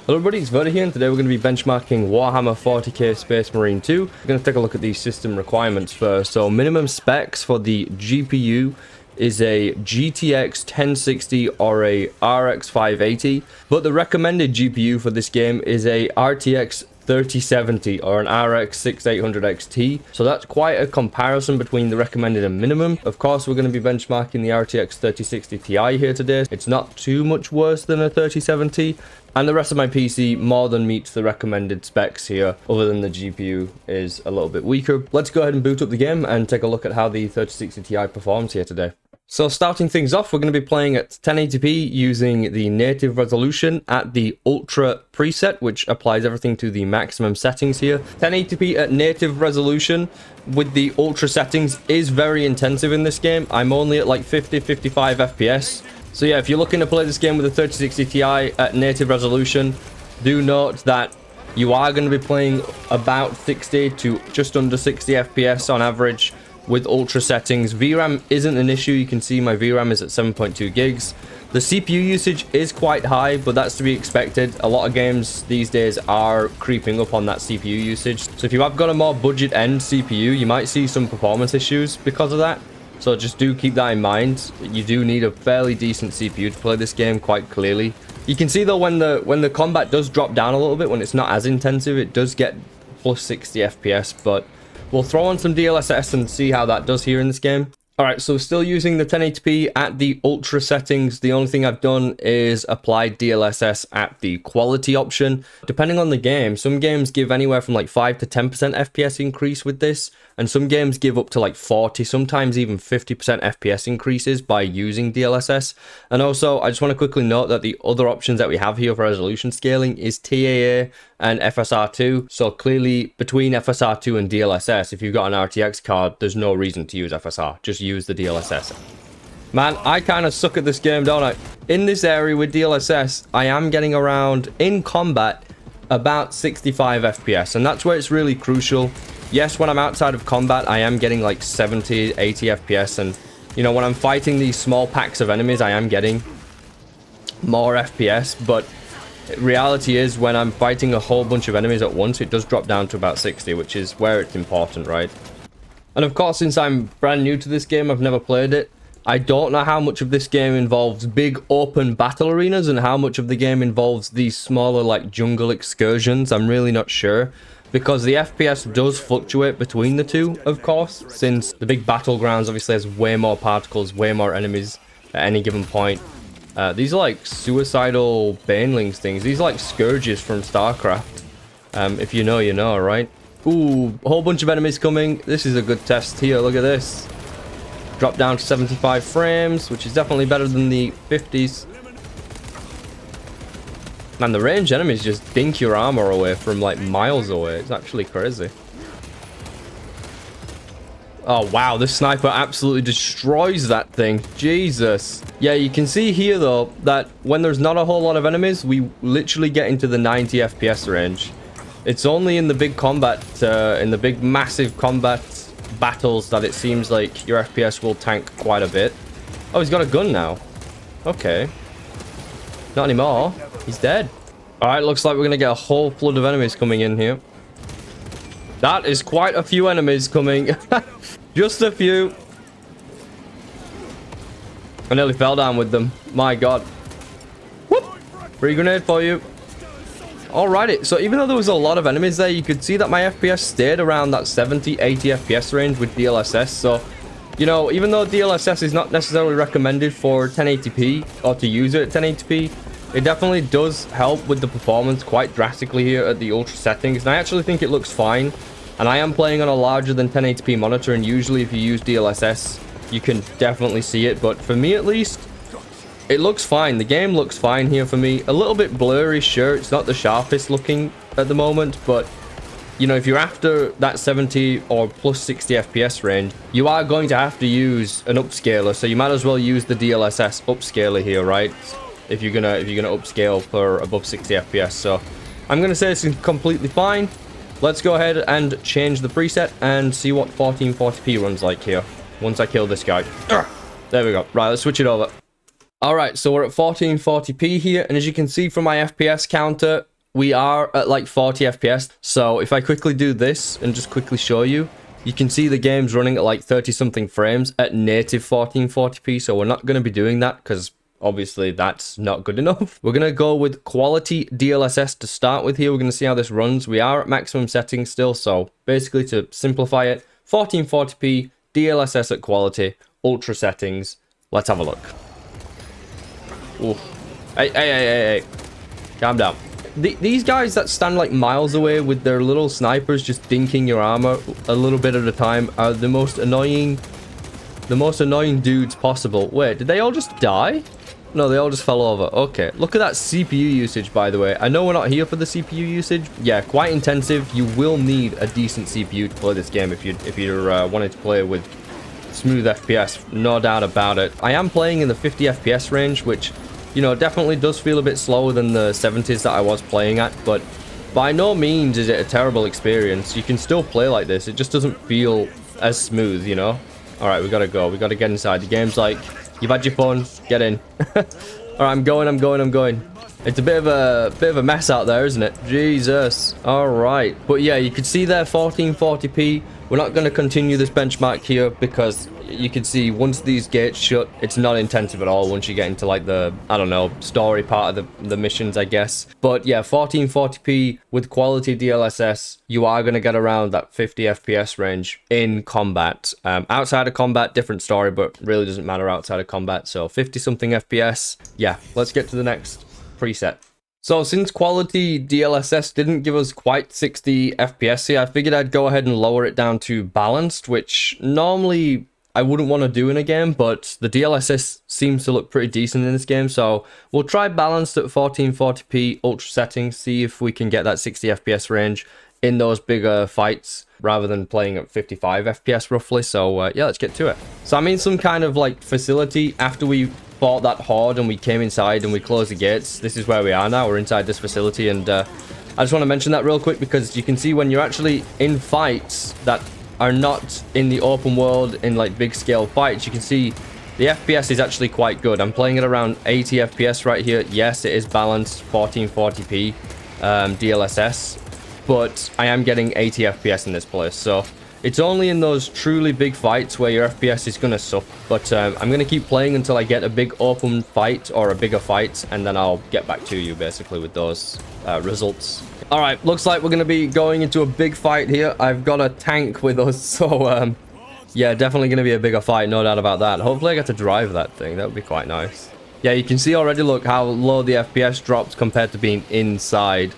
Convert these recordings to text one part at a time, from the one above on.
Hello everybody, it's Verda here, and today we're going to be benchmarking Warhammer 40k Space Marine 2. We're going to take a look at these system requirements first. So minimum specs for the GPU is a GTX 1060 or a RX 580, but the recommended GPU for this game is a RTX 3070 or an RX 6800 XT. So that's quite a comparison between the recommended and minimum. Of course, we're going to be benchmarking the RTX 3060 Ti here today. It's not too much worse than a 3070, and the rest of my PC more than meets the recommended specs here, other than the GPU is a little bit weaker. Let's go ahead and boot up the game and take a look at how the 3060 Ti performs here today. So starting things off, we're going to be playing at 1080p using the native resolution at the ultra preset, which applies everything to the maximum settings here. 1080p at native resolution with the ultra settings is very intensive in this game. I'm only at like 50-55 FPS. So yeah, if you're looking to play this game with a 3060 Ti at native resolution, do note that you are going to be playing about 60 to just under 60 FPS on average with ultra settings. VRAM isn't an issue. You can see my VRAM is at 7.2 gigs. The CPU usage is quite high, but that's to be expected. A lot of games these days are creeping up on that CPU usage. So if you have got a more budget end CPU, you might see some performance issues because of that. So just do keep that in mind. You do need a fairly decent CPU to play this game quite clearly. You can see though when the combat does drop down a little bit, when it's not as intensive, it does get plus 60 FPS, but we'll throw on some DLSS and see how that does here in this game. Alright, so still using the 1080p at the ultra settings. The only thing I've done is apply DLSS at the quality option. Depending on the game, some games give anywhere from like 5 to 10% FPS increase with this, and some games give up to like 40, sometimes even 50% FPS increases by using DLSS. And also, I just want to quickly note that the other options that we have here for resolution scaling is TAA and FSR2. So clearly between FSR2 and DLSS, if you've got an RTX card, there's no reason to use FSR. Just use the DLSS. Man, I kind of suck at this game, don't I? In this area with DLSS, I am getting around in combat about 65 FPS, and that's where it's really crucial. Yes, when I'm outside of combat, I am getting like 70, 80 FPS, and you know, when I'm fighting these small packs of enemies, I am getting more FPS, but reality is when I'm fighting a whole bunch of enemies at once, it does drop down to about 60, which is where it's important, right? And of course, since I'm brand new to this game, I've never played it, I don't know how much of this game involves big open battle arenas and how much of the game involves these smaller like jungle excursions. I'm really not sure, because the FPS does fluctuate between the two, of course, since the big battlegrounds obviously has way more particles, way more enemies at any given point. These are like suicidal banelings things. These are like scourges from StarCraft. If you know, you know, right? Ooh, a whole bunch of enemies coming. This is a good test here. Look at this. Drop down to 75 frames, which is definitely better than the 50s. Man, the ranged enemies just dink your armor away from like miles away. It's actually crazy. Oh wow, this sniper absolutely destroys that thing. Jesus. Yeah, you can see here though that when there's not a whole lot of enemies, we literally get into the 90 FPS range. It's only in the big combat, in the big massive combat battles, that it seems like your FPS will tank quite a bit. Oh, he's got a gun now. Okay. Not anymore. He's dead. Alright, looks like we're going to get a whole flood of enemies coming in here. That is quite a few enemies coming. Just a few. I nearly fell down with them. My god. Whoop! Free grenade for you. Alrighty, so even though there was a lot of enemies there, you could see that my FPS stayed around that 70-80 FPS range with DLSS. So, you know, even though DLSS is not necessarily recommended for 1080p or to use it at 1080p, it definitely does help with the performance quite drastically here at the ultra settings. And I actually think it looks fine. And I am playing on a larger than 1080p monitor, and usually if you use DLSS, you can definitely see it. But for me at least, it looks fine. The game looks fine here for me. A little bit blurry, sure. It's not the sharpest looking at the moment, but you know, if you're after that 70 or plus 60 FPS range, you are going to have to use an upscaler. So you might as well use the DLSS upscaler here, right? If you're gonna upscale for above 60 FPS. So I'm gonna say this is completely fine. Let's go ahead and change the preset and see what 1440p runs like here once I kill this guy. There we go. Right, let's switch it over. Alright, so we're at 1440p here, and as you can see from my FPS counter, we are at like 40 FPS. So if I quickly do this and just quickly show you, you can see the game's running at like 30 something frames at native 1440p. So we're not going to be doing that because obviously that's not good enough. We're going to go with quality DLSS to start with here. We're going to see how this runs. We are at maximum settings still. So basically, to simplify it, 1440p, DLSS at quality, ultra settings. Let's have a look. Ooh. Hey. Calm down. These guys that stand like miles away with their little snipers just dinking your armor a little bit at a time are the most annoying dudes possible. Wait, did they all just die? No, they all just fell over. Okay, look at that CPU usage, by the way. I know we're not here for the CPU usage. Yeah, quite intensive. You will need a decent CPU to play this game if you're wanting to play with smooth FPS, no doubt about it. I am playing in the 50 FPS range, which, you know, definitely does feel a bit slower than the 70s that I was playing at, but by no means is it a terrible experience. You can still play like this. It just doesn't feel as smooth, you know? All right, we gotta go. We gotta get inside. The game's like, you've had your fun, get in. All right, I'm going. It's a bit of a mess out there, isn't it? Jesus. All right. But yeah, you can see there 1440p. We're not going to continue this benchmark here because you can see once these gates shut, it's not intensive at all once you get into like the, I don't know, story part of the missions, I guess. But yeah, 1440p with quality DLSS, you are going to get around that 50 FPS range in combat. Outside of combat, different story, but really doesn't matter outside of combat. So 50 something FPS. Yeah, let's get to the next preset. So since quality DLSS didn't give us quite 60 FPS here, I figured I'd go ahead and lower it down to balanced, which normally I wouldn't want to do in a game, but the DLSS seems to look pretty decent in this game, so we'll try balanced at 1440p ultra settings, see if we can get that 60 FPS range in those bigger fights rather than playing at 55 FPS roughly. So yeah, let's get to it. So I'm in some kind of like facility after we fought that horde and we came inside and we closed the gates. This is where we are now. We're inside this facility, and I just want to mention that real quick because you can see when you're actually in fights that are not in the open world, in like big scale fights, you can see the FPS is actually quite good. I'm playing at around 80 FPS right here. Yes, it is balanced 1440p DLSS, but I am getting 80 FPS in this place. So it's only in those truly big fights where your FPS is going to suffer. But I'm going to keep playing until I get a big open fight or a bigger fight, and then I'll get back to you basically with those results. All right, looks like we're going to be going into a big fight here. I've got a tank with us, so yeah, definitely going to be a bigger fight, no doubt about that. Hopefully I get to drive that thing. That would be quite nice. Yeah, you can see already, look, how low the FPS dropped compared to being inside.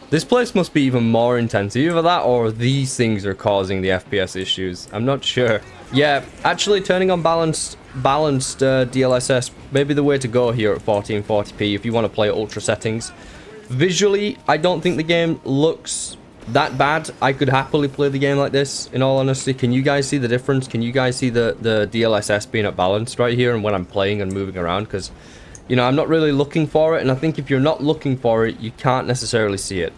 This place must be even more intense. Either that or these things are causing the FPS issues. I'm not sure. Yeah, actually turning on balanced DLSS may be the way to go here at 1440p if you want to play ultra settings. Visually, I don't think the game looks that bad. I could happily play the game like this, in all honesty. Can you guys see the difference? Can you guys see the DLSS being at balanced right here and when I'm playing and moving around? Because, you know, I'm not really looking for it, and I think if you're not looking for it, you can't necessarily see it.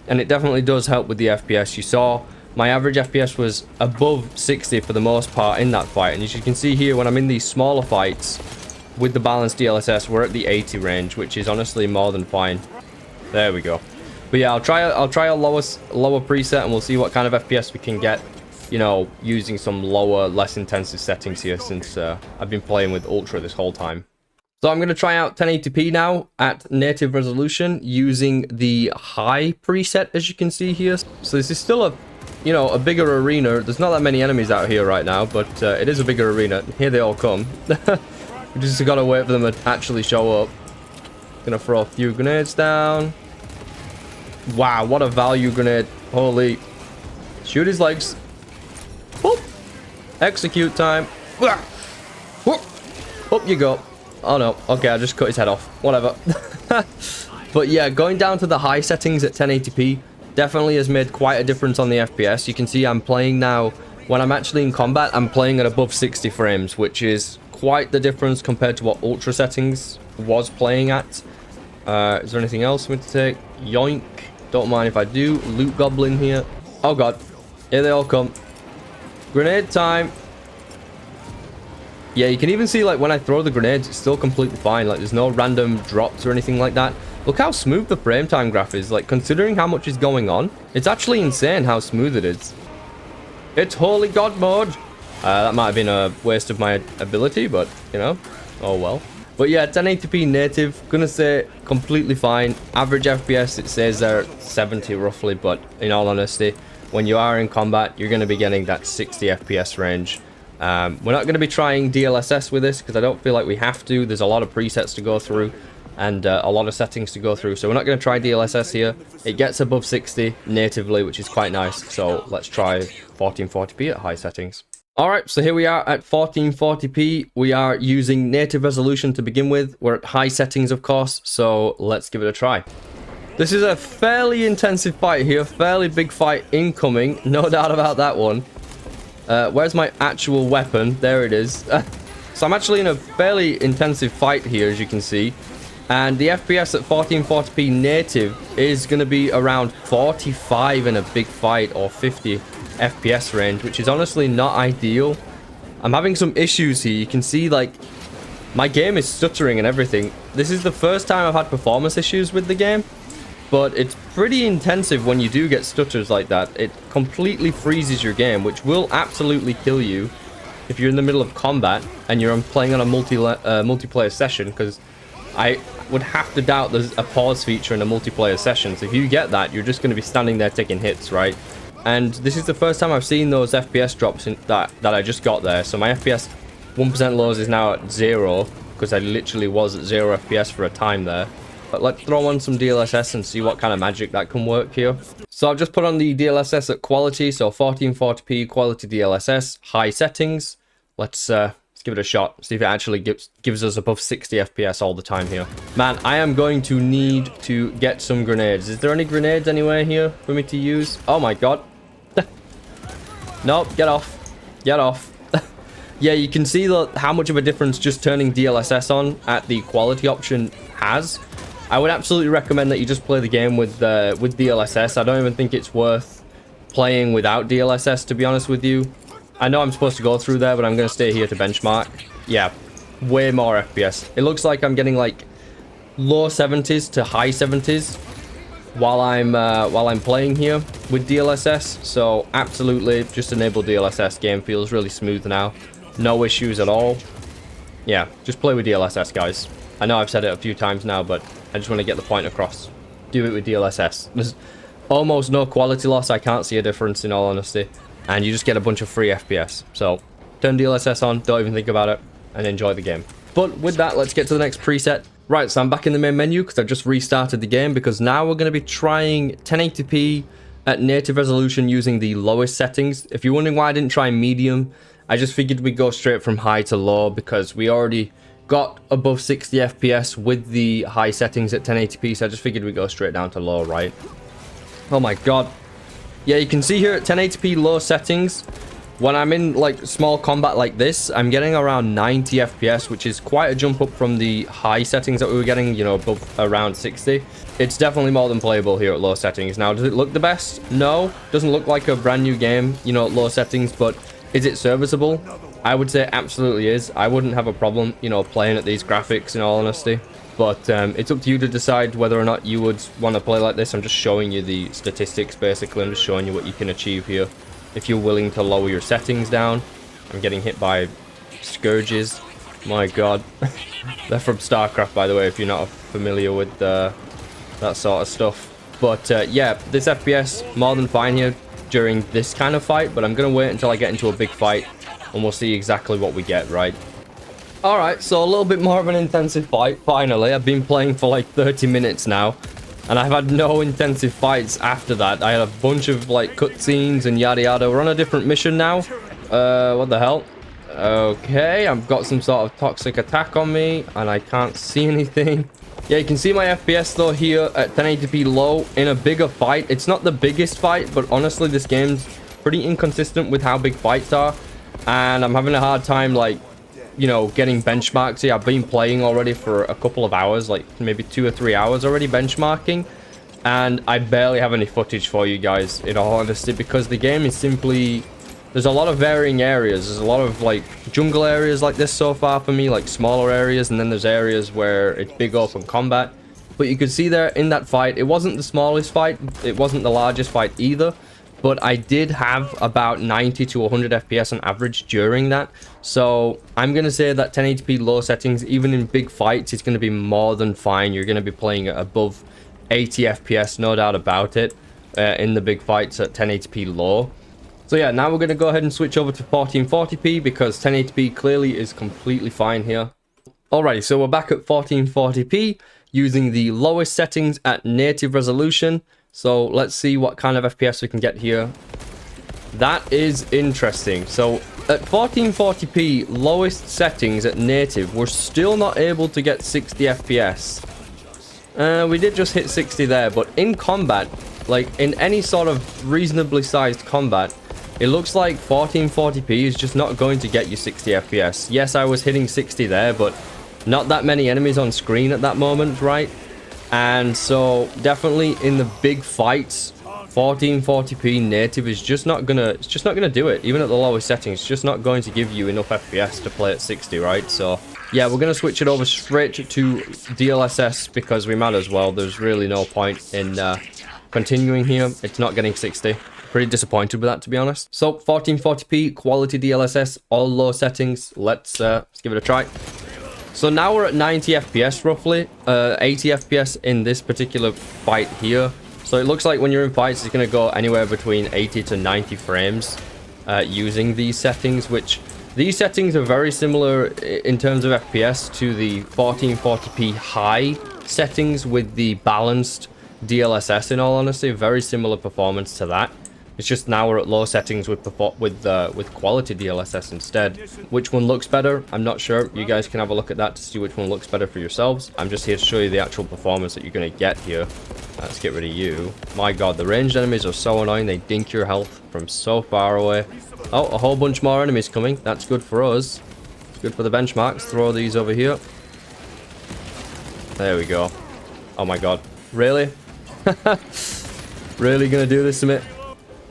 And it definitely does help with the FPS. You saw my average FPS was above 60 for the most part in that fight, and as you can see here, when I'm in these smaller fights with the balanced DLSS, we're at the 80 range, which is honestly more than fine. There we go. But yeah, I'll try a lower preset, and we'll see what kind of FPS we can get, you know, using some lower, less intensive settings here, since I've been playing with ultra this whole time. So I'm going to try out 1080p now at native resolution using the high preset, as you can see here. So this is still a, you know, a bigger arena. There's not that many enemies out here right now, but it is a bigger arena. Here they all come. We just got to wait for them to actually show up. Gonna throw a few grenades down. Wow, what a value grenade. Holy. Shoot his legs. Whoop. Execute time. Whoop. Up you go. Oh no. Okay, I just cut his head off. Whatever. But yeah, going down to the high settings at 1080p definitely has made quite a difference on the FPS. You can see I'm playing now, when I'm actually in combat, I'm playing at above 60 frames, which is quite the difference compared to what ultra settings was playing at. Is there anything else for me to take? Yoink. Don't mind if I do. Loot goblin here. Oh god. Here they all come. Grenade time. Yeah, you can even see like when I throw the grenades, it's still completely fine. Like there's no random drops or anything like that. Look how smooth the frame time graph is. Like considering how much is going on, it's actually insane how smooth it is. It's holy god mode. That might have been a waste of my ability, but you know, oh well. But yeah, 1080p native, gonna say completely fine. Average FPS, it says there 70 roughly, but in all honesty, when you are in combat, you're gonna be getting that 60 FPS range. We're not gonna be trying DLSS with this because I don't feel like we have to. There's a lot of presets to go through and a lot of settings to go through, so we're not gonna try DLSS here. It gets above 60 natively, which is quite nice. So let's try 1440p at high settings. Alright, so here we are at 1440p. We are using native resolution to begin with. We're at high settings, of course, so let's give it a try. This is a fairly intensive fight here, fairly big fight incoming, no doubt about that one. Where's my actual weapon? There it is. So I'm actually in a fairly intensive fight here, as you can see. And the FPS at 1440p native is going to be around 45 in a big fight, or 50 FPS range, which is honestly not ideal. I'm having some issues here. You can see like my game is stuttering and everything. This is the first time I've had performance issues with the game, but it's pretty intensive when you do get stutters like that. It completely freezes your game, which will absolutely kill you if you're in the middle of combat and you're playing on a multiplayer session, because I would have to doubt there's a pause feature in a multiplayer session. So if you get that, you're just going to be standing there taking hits, right? And this is the first time I've seen those FPS drops that I just got there. So my FPS 1% lows is now at 0, because I literally was at 0 FPS for a time there. But let's throw on some DLSS and see what kind of magic that can work here. So I've just put on the DLSS at quality, so 1440p quality DLSS, high settings. Let's give it a shot, see if it actually gives us above 60 FPS all the time here. Man, I am going to need to get some grenades. Is there any grenades anywhere here for me to use? Oh my god. Nope, get off. Get off. Yeah, you can see how much of a difference just turning DLSS on at the quality option has. I would absolutely recommend that you just play the game with DLSS. I don't even think it's worth playing without DLSS, to be honest with you. I know I'm supposed to go through there, but I'm going to stay here to benchmark. Yeah, way more FPS. It looks like I'm getting like low 70s to high 70s while I'm playing here with DLSS. So absolutely, just enable DLSS. Game feels really smooth now. No issues at all. Yeah, just play with DLSS, guys. I know I've said it a few times now, but I just want to get the point across. Do it with DLSS. There's almost no quality loss. I can't see a difference, in all honesty. And you just get a bunch of free FPS. So turn DLSS on, don't even think about it, and enjoy the game. But with that, let's get to the next preset. Right, so I'm back in the main menu because I've just restarted the game, because now we're going to be trying 1080p at native resolution using the lowest settings. If you're wondering why I didn't try medium, I just figured we'd go straight from high to low because we already got above 60 FPS with the high settings at 1080p, so I just figured we'd go straight down to low, right? Oh my god. Yeah, you can see here at 1080p low settings, when I'm in like small combat like this, I'm getting around 90 FPS, which is quite a jump up from the high settings that we were getting, you know, above around 60. It's definitely more than playable here at low settings. Now, does it look the best? No, doesn't look like a brand new game, you know, at low settings, but is it serviceable? I would say absolutely is. I wouldn't have a problem, you know, playing at these graphics, in all honesty. But it's up to you to decide whether or not you would want to play like this. I'm just showing you the statistics, basically. I'm just showing you what you can achieve here. If you're willing to lower your settings down. I'm getting hit by scourges. My god. They're from StarCraft, by the way, if you're not familiar with that sort of stuff. But yeah, this FPS, more than fine here during this kind of fight. But I'm going to wait until I get into a big fight, and we'll see exactly what we get, right? Alright, so a little bit more of an intensive fight, finally. I've been playing for like 30 minutes now, and I've had no intensive fights after that. I had a bunch of like cutscenes and yada yada. We're on a different mission now. What the hell? Okay, I've got some sort of toxic attack on me, and I can't see anything. Yeah, you can see my FPS though here at 1080p low in a bigger fight. It's not the biggest fight, but honestly, this game's pretty inconsistent with how big fights are, and I'm having a hard time, like, you know, getting benchmarks here. I've been playing already for a couple of hours, like maybe 2 or 3 hours already benchmarking, and I barely have any footage for you guys, in all honesty, because the game is simply there's a lot of varying areas. There's a lot of like jungle areas like this so far for me, like smaller areas, and then there's areas where it's big open combat. But you could see there in that fight, it wasn't the smallest fight, it wasn't the largest fight either, but I did have about 90 to 100 FPS on average during that. So I'm going to say that 1080p low settings, even in big fights, is going to be more than fine. You're going to be playing at above 80 FPS, no doubt about it, in the big fights at 1080p low. So yeah, now we're going to go ahead and switch over to 1440p because 1080p clearly is completely fine here. Alrighty, so we're back at 1440p using the lowest settings at native resolution. So let's see what kind of FPS we can get here. That is interesting. So at 1440p lowest settings at native, we're still not able to get 60 FPS. We did just hit 60 there, but in combat, like in any sort of reasonably sized combat, it looks like 1440p is just not going to get you 60 FPS. Yes, I was hitting 60 there, but not that many enemies on screen at that moment, right? And so definitely in the big fights, 1440p native is just not gonna do it. Even at the lowest settings, it's just not going to give you enough FPS to play at 60, right? So yeah, we're gonna switch it over straight to DLSS because we might as well. There's really no point in continuing here. It's not getting 60. Pretty disappointed with that, to be honest. So 1440p quality DLSS, all low settings. Let's give it a try. So now we're at 90 FPS roughly, 80 FPS in this particular fight here. So it looks like when you're in fights, it's going to go anywhere between 80 to 90 frames using these settings, which these settings are very similar in terms of FPS to the 1440p high settings with the balanced DLSS, in all honesty. Very similar performance to that. It's just now we're at low settings with quality DLSS instead. Which one looks better? I'm not sure. You guys can have a look at that to see which one looks better for yourselves. I'm just here to show you the actual performance that you're going to get here. Let's get rid of you. My god, the ranged enemies are so annoying. They dink your health from so far away. Oh, a whole bunch more enemies coming. That's good for us. It's good for the benchmarks. Throw these over here. There we go. Oh my god. Really? Really gonna do this to me?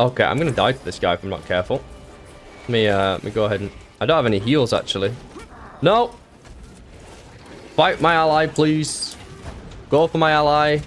Okay, I'm gonna die to this guy if I'm not careful. Let me go ahead and... I don't have any heals, actually. No! Fight my ally, please. Go for my ally.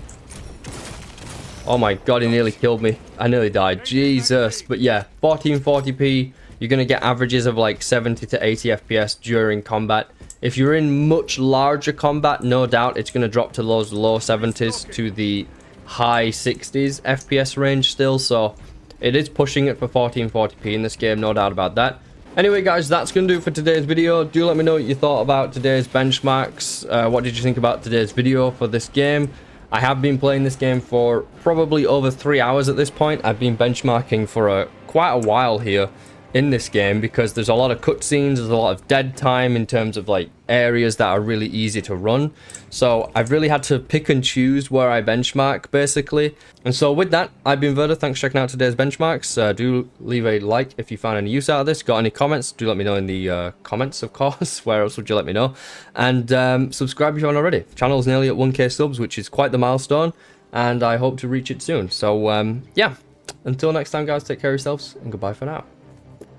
Oh my god, he nearly killed me. I nearly died. Jesus. But yeah, 1440p, you're gonna get averages of like 70 to 80 FPS during combat. If you're in much larger combat, no doubt it's gonna drop to those low 70s to the high 60s FPS range still, so... It is pushing it for 1440p in this game, no doubt about that. Anyway, guys, that's going to do it for today's video. Do let me know what you thought about today's benchmarks. What did you think about today's video for this game? I have been playing this game for probably over 3 hours at this point. I've been benchmarking for quite a while here in this game because there's a lot of cutscenes, there's a lot of dead time in terms of like areas that are really easy to run. So I've really had to pick and choose where I benchmark basically. And so with that, I've been Verda. Thanks for checking out today's benchmarks. Do leave a like if you found any use out of this. Got any comments? Do let me know in the comments, of course. Where else would you let me know? And subscribe if you haven't already. The channel's nearly at 1k subs, which is quite the milestone. And I hope to reach it soon. So yeah, until next time, guys, take care of yourselves and goodbye for now.